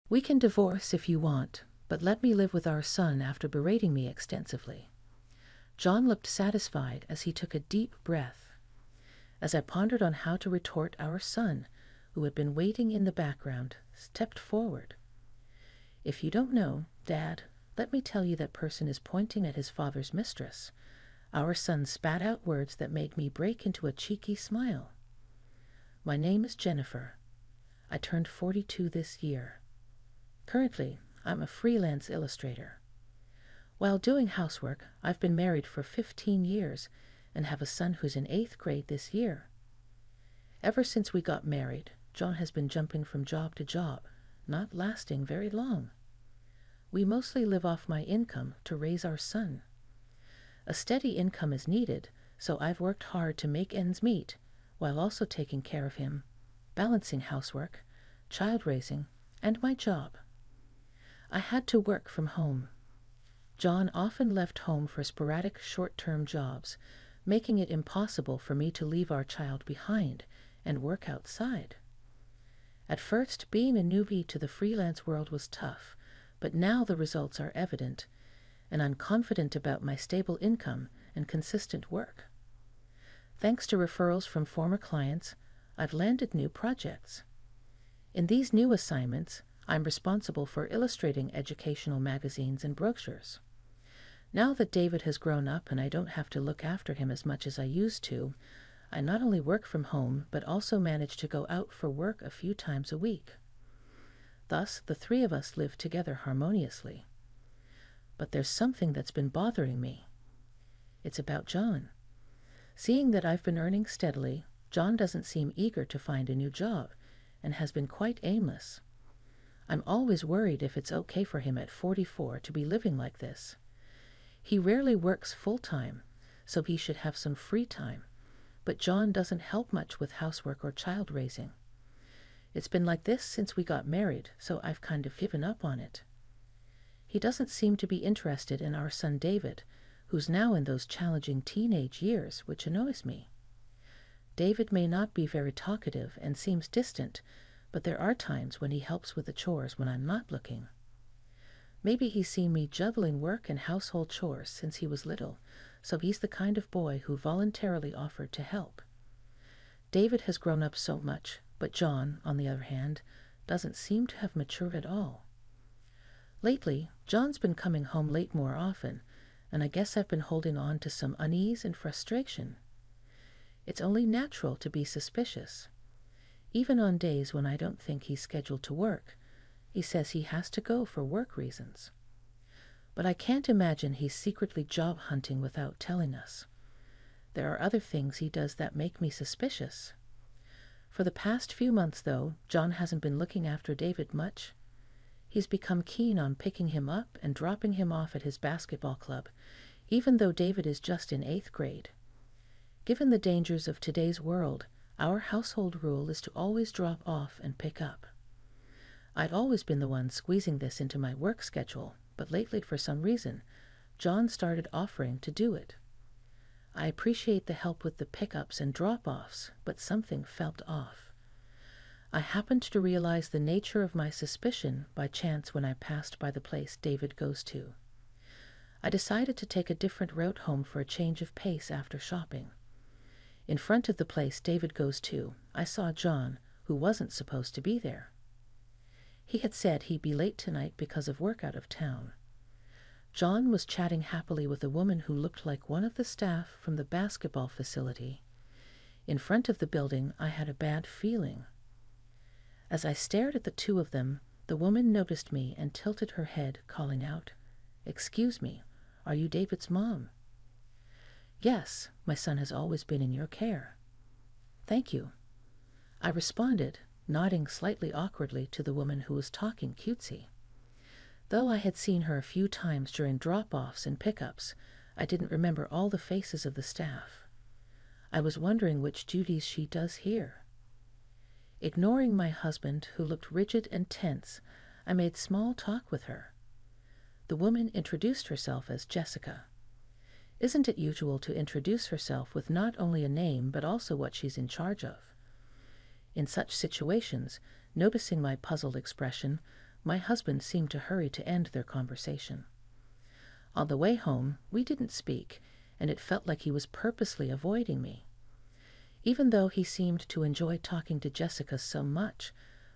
We can divorce if you want, but let me live with our son after berating me extensively. John looked satisfied as he took a deep breath. As I pondered on how to retort, our son, who had been waiting in the background, stepped forward. If you don't know, Dad, let me tell you that person is pointing at his father's mistress. Our son spat out words that made me break into a cheeky smile. My name is Jennifer. I turned 42 this year. Currently, I'm a freelance illustrator. While doing housework, I've been married for 15 years and have a son who's in 8th grade this year. Ever since we got married, John has been jumping from job to job, not lasting very long. We mostly live off my income to raise our son. A steady income is needed, so I've worked hard to make ends meet, while also taking care of him, balancing housework, child raising, and my job. I had to work from home. John often left home for sporadic short-term jobs, making it impossible for me to leave our child behind and work outside. At first, being a newbie to the freelance world was tough, but now the results are evident, and I'm confident about my stable income and consistent work. Thanks to referrals from former clients, I've landed new projects. In these new assignments, I'm responsible for illustrating educational magazines and brochures. Now that David has grown up and I don't have to look after him as much as I used to, I not only work from home, but also manage to go out for work a few times a week. Thus, the three of us live together harmoniously. But there's something that's been bothering me. It's about John. Seeing that I've been earning steadily, John doesn't seem eager to find a new job, and has been quite aimless. I'm always worried if it's okay for him at 44 to be living like this. He rarely works full-time, so he should have some free time, but John doesn't help much with housework or child raising. It's been like this since we got married, so I've kind of given up on it. He doesn't seem to be interested in our son David, who's now in those challenging teenage years, which annoys me. David may not be very talkative and seems distant, but there are times when he helps with the chores when I'm not looking. Maybe he's seen me juggling work and household chores since he was little, so he's the kind of boy who voluntarily offered to help. David has grown up so much, but John, on the other hand, doesn't seem to have matured at all. Lately, John's been coming home late more often, and I guess I've been holding on to some unease and frustration. It's only natural to be suspicious. Even on days when I don't think he's scheduled to work, he says he has to go for work reasons. But I can't imagine he's secretly job hunting without telling us. There are other things he does that make me suspicious. For the past few months, though, John hasn't been looking after David much. He's become keen on picking him up and dropping him off at his basketball club, even though David is just in 8th grade. Given the dangers of today's world, our household rule is to always drop off and pick up. I'd always been the one squeezing this into my work schedule, but lately, for some reason, John started offering to do it. I appreciate the help with the pickups and drop-offs, but something felt off. I happened to realize the nature of my suspicion by chance when I passed by the place David goes to. I decided to take a different route home for a change of pace after shopping. In front of the place David goes to, I saw John, who wasn't supposed to be there. He had said he'd be late tonight because of work out of town. John was chatting happily with a woman who looked like one of the staff from the basketball facility. In front of the building, I had a bad feeling. As I stared at the two of them, the woman noticed me and tilted her head, calling out, "Excuse me, are you David's mom?" "Yes, my son has always been in your care." "Thank you." I responded, nodding slightly awkwardly to the woman who was talking cutesy. Though I had seen her a few times during drop-offs and pickups, I didn't remember all the faces of the staff. I was wondering which duties she does here. Ignoring my husband, who looked rigid and tense, I made small talk with her. The woman introduced herself as Jessica. Isn't it usual to introduce herself with not only a name but also what she's in charge of? In such situations, noticing my puzzled expression, my husband seemed to hurry to end their conversation. On the way home, we didn't speak, and it felt like he was purposely avoiding me. Even though he seemed to enjoy talking to Jessica so much,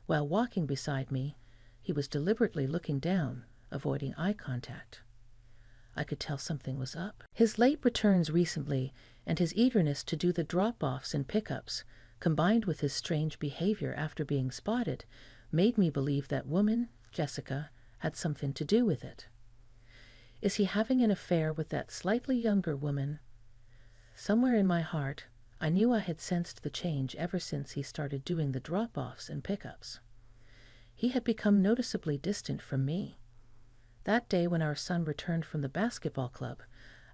while walking beside me, he was deliberately looking down, avoiding eye contact. I could tell something was up. His late returns recently and his eagerness to do the drop-offs and pickups, combined with his strange behavior after being spotted, made me believe that woman, Jessica, had something to do with it. Is he having an affair with that slightly younger woman? Somewhere in my heart, I knew I had sensed the change ever since he started doing the drop-offs and pickups. He had become noticeably distant from me. That day when our son returned from the basketball club,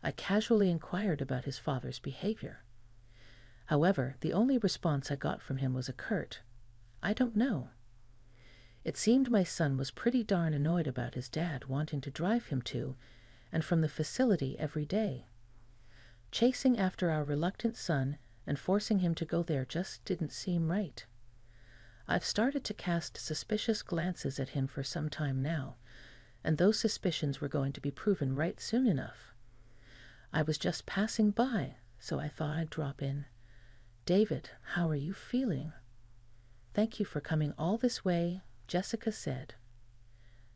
I casually inquired about his father's behavior. However, the only response I got from him was a curt, "I don't know." It seemed my son was pretty darn annoyed about his dad wanting to drive him to and from the facility every day. Chasing after our reluctant son and forcing him to go there just didn't seem right. I've started to cast suspicious glances at him for some time now, and those suspicions were going to be proven right soon enough. I was just passing by, so I thought I'd drop in. "David, how are you feeling?" "Thank you for coming all this way," Jessica said.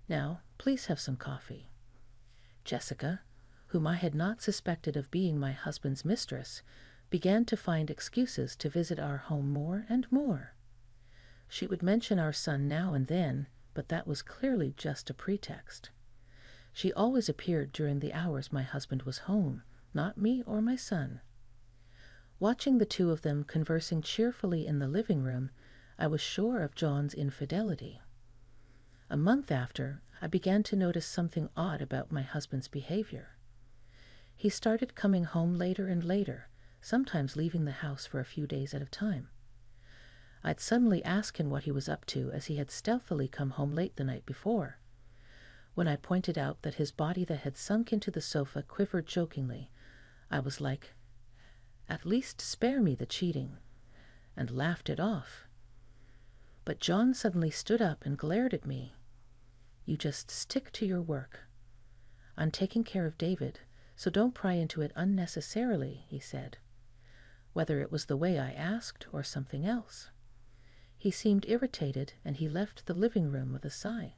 "Now, please have some coffee." Jessica, whom I had not suspected of being my husband's mistress, began to find excuses to visit our home more and more. She would mention our son now and then, but that was clearly just a pretext. She always appeared during the hours my husband was home, not me or my son. Watching the two of them conversing cheerfully in the living room, I was sure of John's infidelity. A month after, I began to notice something odd about my husband's behavior. He started coming home later and later, sometimes leaving the house for a few days at a time. I'd suddenly ask him what he was up to, as he had stealthily come home late the night before. When I pointed out that his body that had sunk into the sofa quivered jokingly, I was like, "At least spare me the cheating," and laughed it off. But John suddenly stood up and glared at me. "You just stick to your work. I'm taking care of David, so don't pry into it unnecessarily," he said. Whether it was the way I asked or something else. He seemed irritated, and he left the living room with a sigh.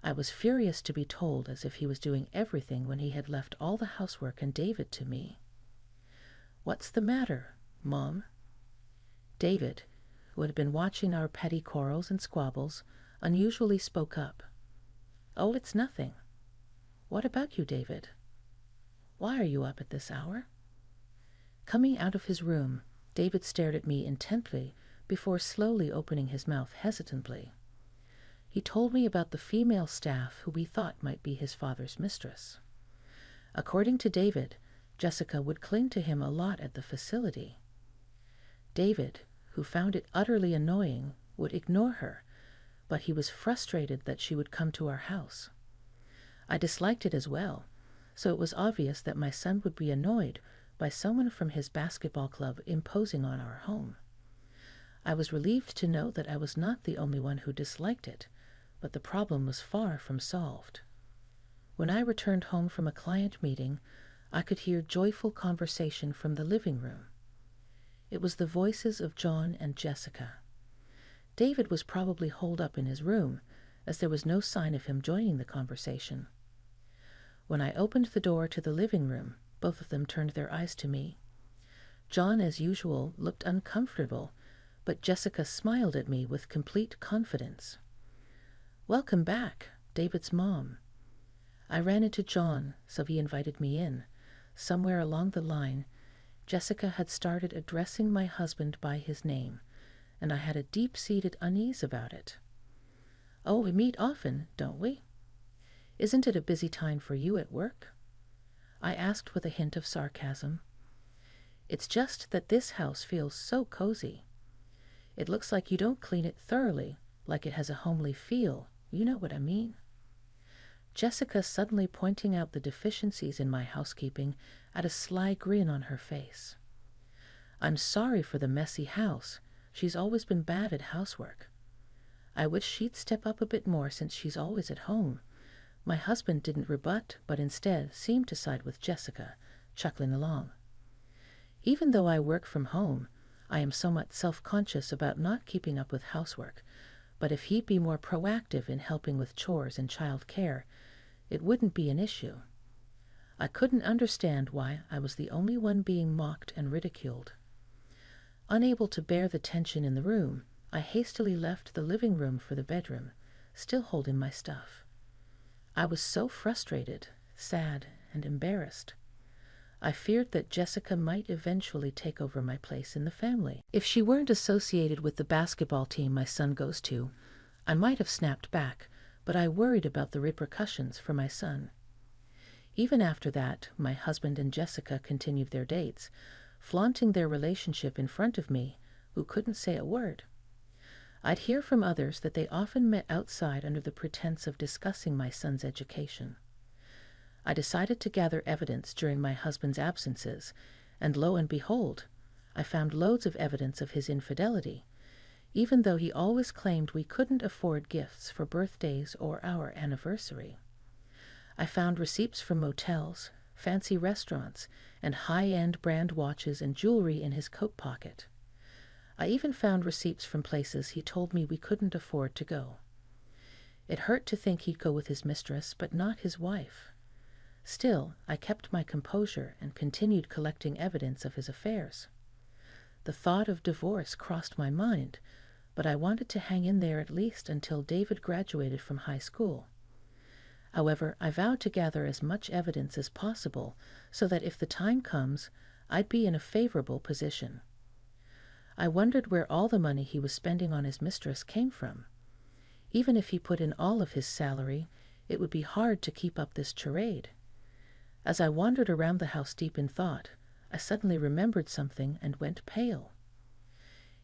I was furious to be told as if he was doing everything when he had left all the housework and David to me. "What's the matter, Mom?" David, who had been watching our petty quarrels and squabbles, unusually spoke up. "Oh, it's nothing." "What about you, David? Why are you up at this hour?" Coming out of his room, David stared at me intently before slowly opening his mouth hesitantly. He told me about the female staff who we thought might be his father's mistress. According to David, Jessica would cling to him a lot at the facility. David, who found it utterly annoying, would ignore her, but he was frustrated that she would come to our house. I disliked it as well, so it was obvious that my son would be annoyed by someone from his basketball club imposing on our home. I was relieved to know that I was not the only one who disliked it, but the problem was far from solved. When I returned home from a client meeting, I could hear joyful conversation from the living room. It was the voices of John and Jessica. David was probably holed up in his room, as there was no sign of him joining the conversation. When I opened the door to the living room, both of them turned their eyes to me. John, as usual, looked uncomfortable, but Jessica smiled at me with complete confidence. "Welcome back, David's mom." I ran into John, so he invited me in. Somewhere along the line, Jessica had started addressing my husband by his name, and I had a deep-seated unease about it. "Oh, we meet often, don't we? Isn't it a busy time for you at work?" I asked with a hint of sarcasm. "It's just that this house feels so cozy. It looks like you don't clean it thoroughly, like it has a homely feel. You know what I mean?" Jessica, suddenly pointing out the deficiencies in my housekeeping, had a sly grin on her face. "I'm sorry for the messy house. She's always been bad at housework." I wish she'd step up a bit more since she's always at home." My husband didn't rebut, but instead seemed to side with Jessica, chuckling along. "Even though I work from home, I am somewhat self-conscious about not keeping up with housework, but if he'd be more proactive in helping with chores and child care, it wouldn't be an issue." I couldn't understand why I was the only one being mocked and ridiculed. Unable to bear the tension in the room, I hastily left the living room for the bedroom, still holding my stuff. I was so frustrated, sad, and embarrassed. I feared that Jessica might eventually take over my place in the family. If she weren't associated with the basketball team my son goes to, I might have snapped back, but I worried about the repercussions for my son. Even after that, my husband and Jessica continued their dates, flaunting their relationship in front of me, who couldn't say a word. I'd hear from others that they often met outside under the pretense of discussing my son's education. I decided to gather evidence during my husband's absences, and lo and behold, I found loads of evidence of his infidelity, even though he always claimed we couldn't afford gifts for birthdays or our anniversary. I found receipts from motels, fancy restaurants, and high-end brand watches and jewelry in his coat pocket. I even found receipts from places he told me we couldn't afford to go. It hurt to think he'd go with his mistress, but not his wife. Still, I kept my composure and continued collecting evidence of his affairs. The thought of divorce crossed my mind, but I wanted to hang in there at least until David graduated from high school. However, I vowed to gather as much evidence as possible so that if the time comes, I'd be in a favorable position. I wondered where all the money he was spending on his mistress came from. Even if he put in all of his salary, it would be hard to keep up this charade. As I wandered around the house deep in thought, I suddenly remembered something and went pale.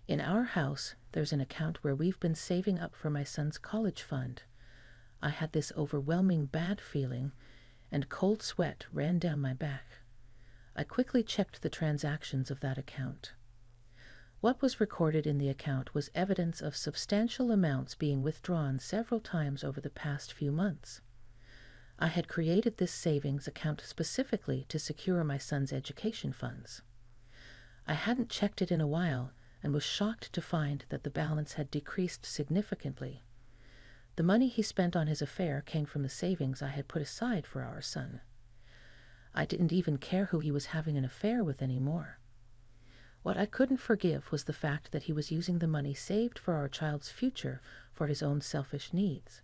In our house, there's an account where we've been saving up for my son's college fund. I had this overwhelming bad feeling, and cold sweat ran down my back. I quickly checked the transactions of that account. What was recorded in the account was evidence of substantial amounts being withdrawn several times over the past few months. I had created this savings account specifically to secure my son's education funds. I hadn't checked it in a while and was shocked to find that the balance had decreased significantly. The money he spent on his affair came from the savings I had put aside for our son. I didn't even care who he was having an affair with anymore. What I couldn't forgive was the fact that he was using the money saved for our child's future for his own selfish needs.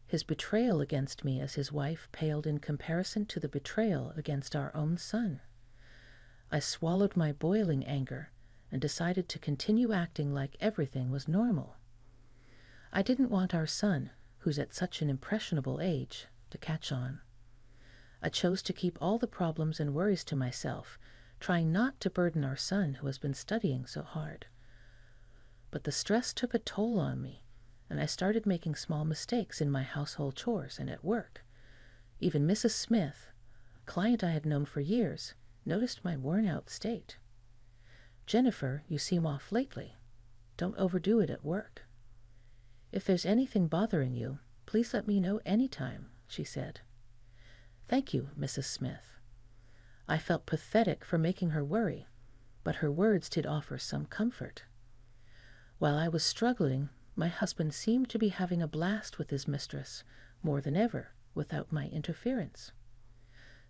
His betrayal against me as his wife paled in comparison to the betrayal against our own son. I swallowed my boiling anger and decided to continue acting like everything was normal. I didn't want our son, who's at such an impressionable age, to catch on. I chose to keep all the problems and worries to myself, trying not to burden our son who has been studying so hard. But the stress took a toll on me, and I started making small mistakes in my household chores and at work. Even Mrs. Smith, a client I had known for years, noticed my worn-out state. "Jennifer, you seem off lately. Don't overdo it at work. If there's anything bothering you, please let me know anytime," she said. "Thank you, Mrs. Smith." I felt pathetic for making her worry, but her words did offer some comfort. While I was struggling, my husband seemed to be having a blast with his mistress, more than ever, without my interference.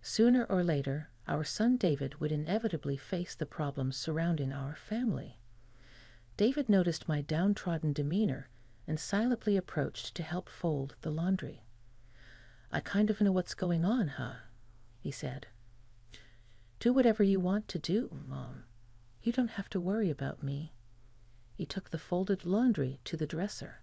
Sooner or later, our son David would inevitably face the problems surrounding our family. David noticed my downtrodden demeanor and silently approached to help fold the laundry. "I kind of know what's going on, huh?" he said. "Do whatever you want to do, Mom. You don't have to worry about me." He took the folded laundry to the dresser.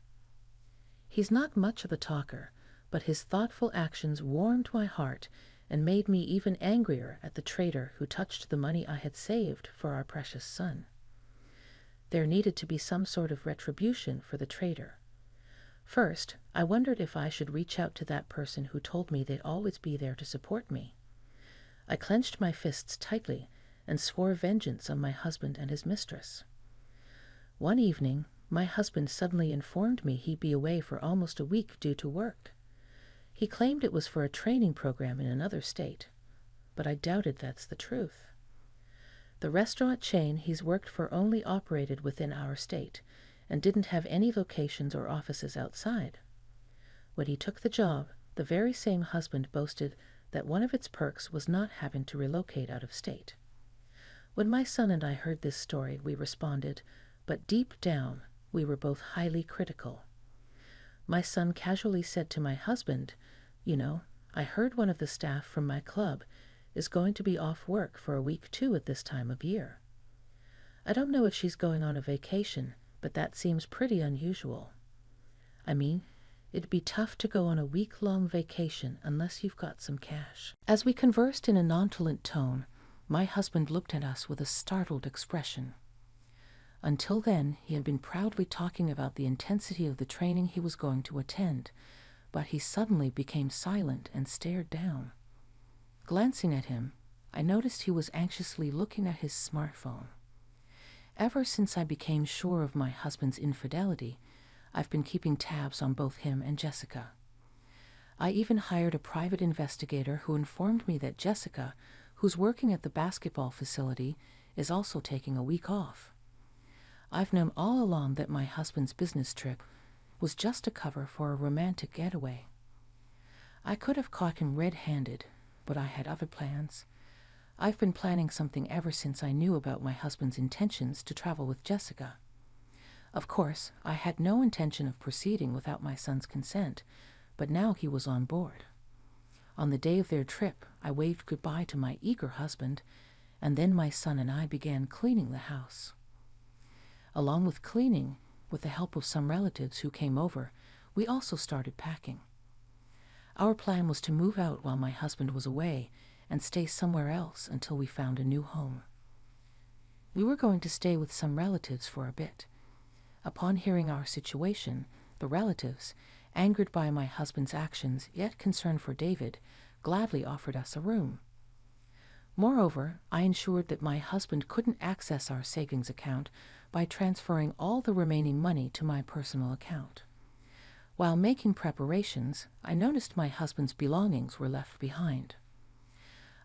He's not much of a talker, but his thoughtful actions warmed my heart and made me even angrier at the traitor who touched the money I had saved for our precious son. There needed to be some sort of retribution for the traitor. First, I wondered if I should reach out to that person who told me they'd always be there to support me. I clenched my fists tightly and swore vengeance on my husband and his mistress. One evening, my husband suddenly informed me he'd be away for almost a week due to work. He claimed it was for a training program in another state, but I doubted that's the truth. The restaurant chain he's worked for only operated within our state and didn't have any locations or offices outside. When he took the job, the very same husband boasted that one of its perks was not having to relocate out of state. When my son and I heard this story, we responded, but deep down, we were both highly critical. My son casually said to my husband, I heard one of the staff from my club is going to be off work for a week too at this time of year. I don't know if she's going on a vacation, but that seems pretty unusual. I mean, it'd be tough to go on a week-long vacation unless you've got some cash. As we conversed in a nonchalant tone, my husband looked at us with a startled expression. Until then, he had been proudly talking about the intensity of the training he was going to attend, but he suddenly became silent and stared down. Glancing at him, I noticed he was anxiously looking at his smartphone. Ever since I became sure of my husband's infidelity, I've been keeping tabs on both him and Jessica. I even hired a private investigator who informed me that Jessica, who's working at the basketball facility, is also taking a week off. I've known all along that my husband's business trip was just a cover for a romantic getaway. I could have caught him red-handed, but I had other plans. I've been planning something ever since I knew about my husband's intentions to travel with Jessica. Of course, I had no intention of proceeding without my son's consent, but now he was on board. On the day of their trip, I waved goodbye to my eager husband, and then my son and I began cleaning the house. Along with cleaning, with the help of some relatives who came over, we also started packing. Our plan was to move out while my husband was away and stay somewhere else until we found a new home. We were going to stay with some relatives for a bit. Upon hearing our situation, the relatives, angered by my husband's actions yet concerned for David, gladly offered us a room. Moreover, I ensured that my husband couldn't access our savings account by transferring all the remaining money to my personal account. While making preparations, I noticed my husband's belongings were left behind.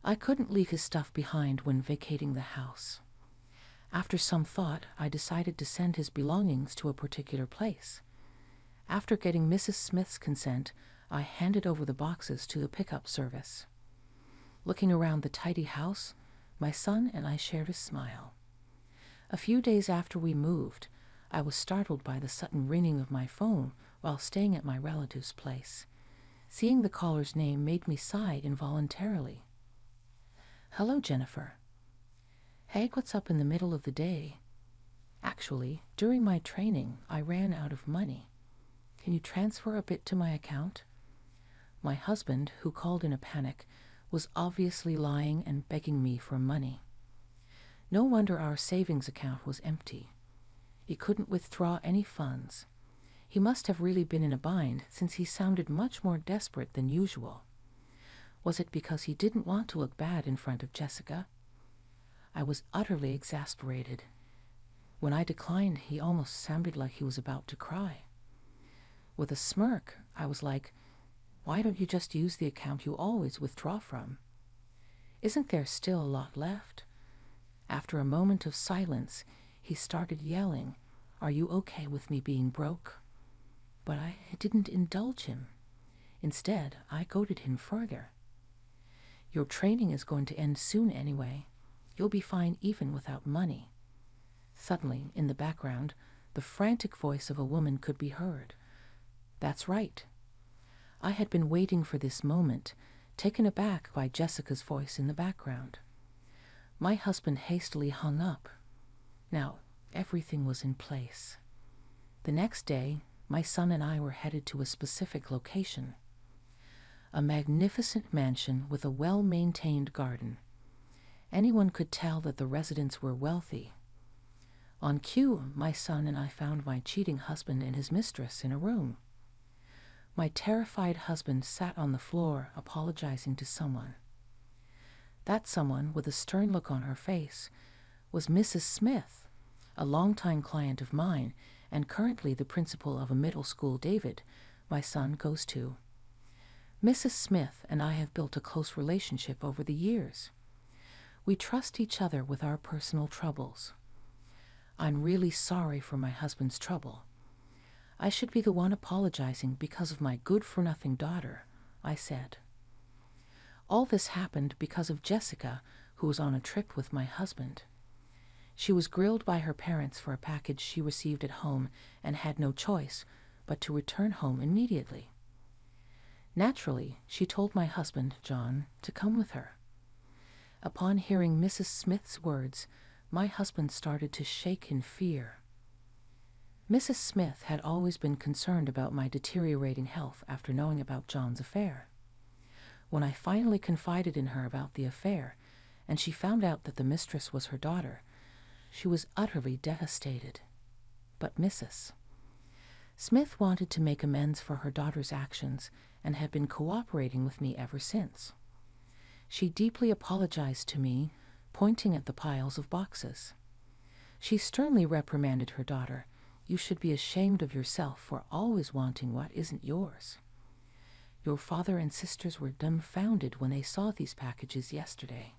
I couldn't leave his stuff behind when vacating the house. After some thought, I decided to send his belongings to a particular place. After getting Mrs. Smith's consent, I handed over the boxes to the pickup service. Looking around the tidy house, my son and I shared a smile. A few days after we moved, I was startled by the sudden ringing of my phone while staying at my relative's place. Seeing the caller's name made me sigh involuntarily. "Hello, Jennifer." "Hey, what's up in the middle of the day?" "Actually, during my training, I ran out of money. Can you transfer a bit to my account?" My husband, who called in a panic, was obviously lying and begging me for money. No wonder our savings account was empty. He couldn't withdraw any funds. He must have really been in a bind, since he sounded much more desperate than usual. Was it because he didn't want to look bad in front of Jessica? I was utterly exasperated. When I declined, he almost sounded like he was about to cry. With a smirk, I was like, "Why don't you just use the account you always withdraw from? Isn't there still a lot left?" After a moment of silence, he started yelling, "Are you okay with me being broke?" But I didn't indulge him. Instead, I goaded him further. "Your training is going to end soon anyway. You'll be fine even without money." Suddenly, in the background, the frantic voice of a woman could be heard. That's right. I had been waiting for this moment, taken aback by Jessica's voice in the background. My husband hastily hung up. Now, everything was in place. The next day, my son and I were headed to a specific location. A magnificent mansion with a well-maintained garden. Anyone could tell that the residents were wealthy. On cue, my son and I found my cheating husband and his mistress in a room. My terrified husband sat on the floor, apologizing to someone. That someone, with a stern look on her face, was Mrs. Smith, a longtime client of mine and currently the principal of a middle school David, my son, goes to. Mrs. Smith and I have built a close relationship over the years. We trust each other with our personal troubles. I'm really sorry for my husband's trouble. I should be the one apologizing because of my good-for-nothing daughter, I said. All this happened because of Jessica, who was on a trip with my husband. She was grilled by her parents for a package she received at home and had no choice but to return home immediately. Naturally, she told my husband, John, to come with her. Upon hearing Mrs. Smith's words, my husband started to shake in fear. Mrs. Smith had always been concerned about my deteriorating health after knowing about John's affair. When I finally confided in her about the affair, and she found out that the mistress was her daughter, she was utterly devastated. But Mrs. Smith wanted to make amends for her daughter's actions and had been cooperating with me ever since. She deeply apologized to me, pointing at the piles of boxes. She sternly reprimanded her daughter. You should be ashamed of yourself for always wanting what isn't yours. Your father and sisters were dumbfounded when they saw these packages yesterday.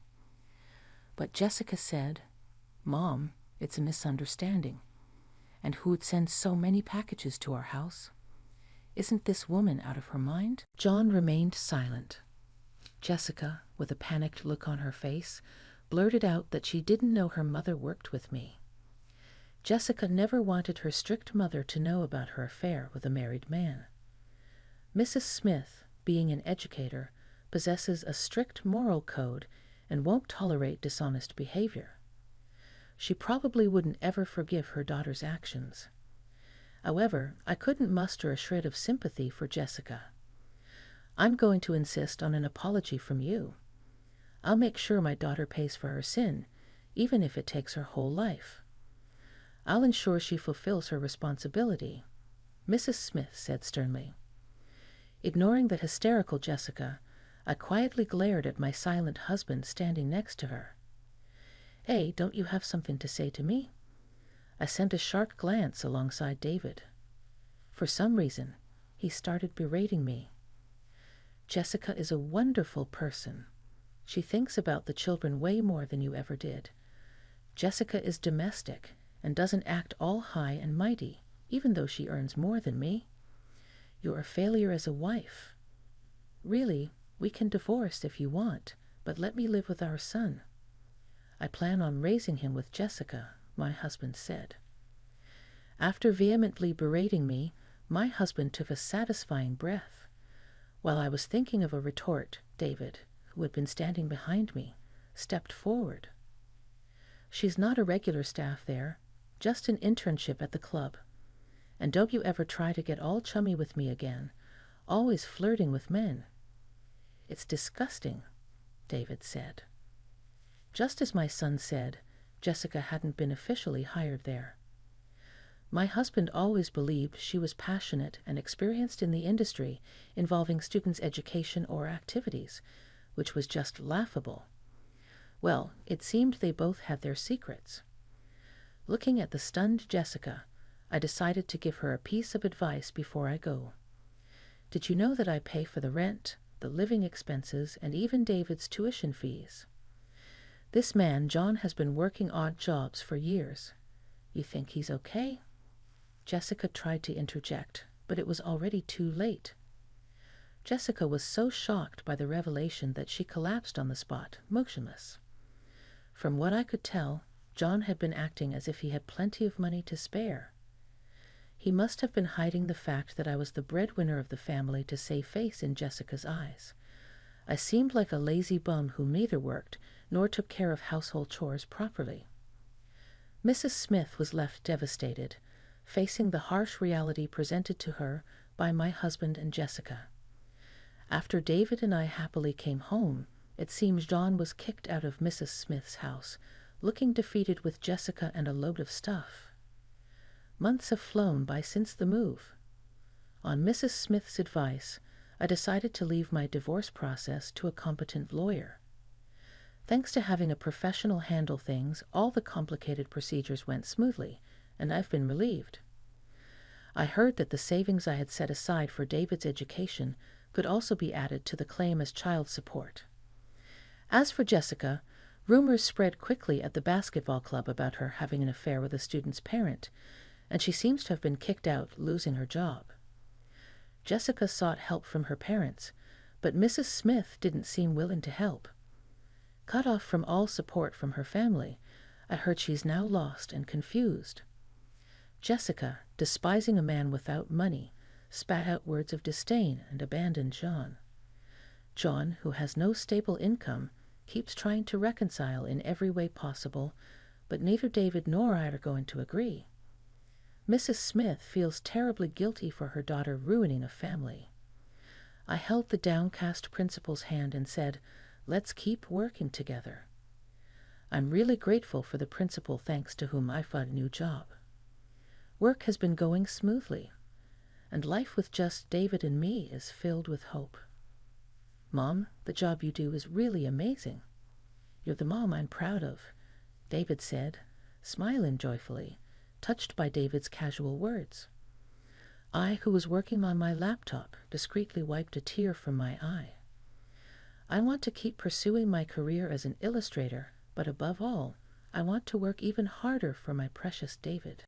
But Jessica said, Mom, it's a misunderstanding. And who would send so many packages to our house? Isn't this woman out of her mind? John remained silent. Jessica, with a panicked look on her face, blurted out that she didn't know her mother worked with me. Jessica never wanted her strict mother to know about her affair with a married man. Mrs. Smith, being an educator, possesses a strict moral code and won't tolerate dishonest behavior. She probably wouldn't ever forgive her daughter's actions. However, I couldn't muster a shred of sympathy for Jessica. I'm going to insist on an apology from you. I'll make sure my daughter pays for her sin, even if it takes her whole life. I'll ensure she fulfills her responsibility, Mrs. Smith said sternly. Ignoring the hysterical Jessica, I quietly glared at my silent husband standing next to her. Hey, don't you have something to say to me? I sent a sharp glance alongside David. For some reason, he started berating me. Jessica is a wonderful person. She thinks about the children way more than you ever did. Jessica is domestic and doesn't act all high and mighty, even though she earns more than me. You're a failure as a wife. Really, we can divorce if you want, but let me live with our son. I plan on raising him with Jessica, my husband said. After vehemently berating me, my husband took a satisfying breath. While I was thinking of a retort, David, who had been standing behind me, stepped forward. She's not a regular staff there, just an internship at the club. And don't you ever try to get all chummy with me again, always flirting with men. It's disgusting, David said. Just as my son said, Jessica hadn't been officially hired there. My husband always believed she was passionate and experienced in the industry involving students' education or activities, which was just laughable. Well, it seemed they both had their secrets. Looking at the stunned Jessica, I decided to give her a piece of advice before I go. Did you know that I pay for the rent, the living expenses, and even David's tuition fees? This man, John, has been working odd jobs for years. You think he's okay? Jessica tried to interject, but it was already too late. Jessica was so shocked by the revelation that she collapsed on the spot, motionless. From what I could tell, John had been acting as if he had plenty of money to spare. He must have been hiding the fact that I was the breadwinner of the family to save face in Jessica's eyes. I seemed like a lazy bum who neither worked nor took care of household chores properly. Mrs. Smith was left devastated, facing the harsh reality presented to her by my husband and Jessica. After David and I happily came home, it seems John was kicked out of Mrs. Smith's house, looking defeated with Jessica and a load of stuff. Months have flown by since the move. On Mrs. Smith's advice, I decided to leave my divorce process to a competent lawyer. Thanks to having a professional handle things, all the complicated procedures went smoothly, and I've been relieved. I heard that the savings I had set aside for David's education could also be added to the claim as child support. As for Jessica, rumors spread quickly at the basketball club about her having an affair with a student's parent, and she seems to have been kicked out, losing her job. Jessica sought help from her parents, but Mrs. Smith didn't seem willing to help. Cut off from all support from her family, I heard she's now lost and confused. Jessica, despising a man without money, spat out words of disdain and abandoned John. John, who has no stable income, keeps trying to reconcile in every way possible, but neither David nor I are going to agree. Mrs. Smith feels terribly guilty for her daughter ruining a family. I held the downcast principal's hand and said, "Let's keep working together." I'm really grateful for the principal, thanks to whom I found a new job. Work has been going smoothly, and life with just David and me is filled with hope. Mom, the job you do is really amazing. You're the mom I'm proud of, David said, smiling joyfully, touched by David's casual words. I, who was working on my laptop, discreetly wiped a tear from my eye. I want to keep pursuing my career as an illustrator, but above all, I want to work even harder for my precious David.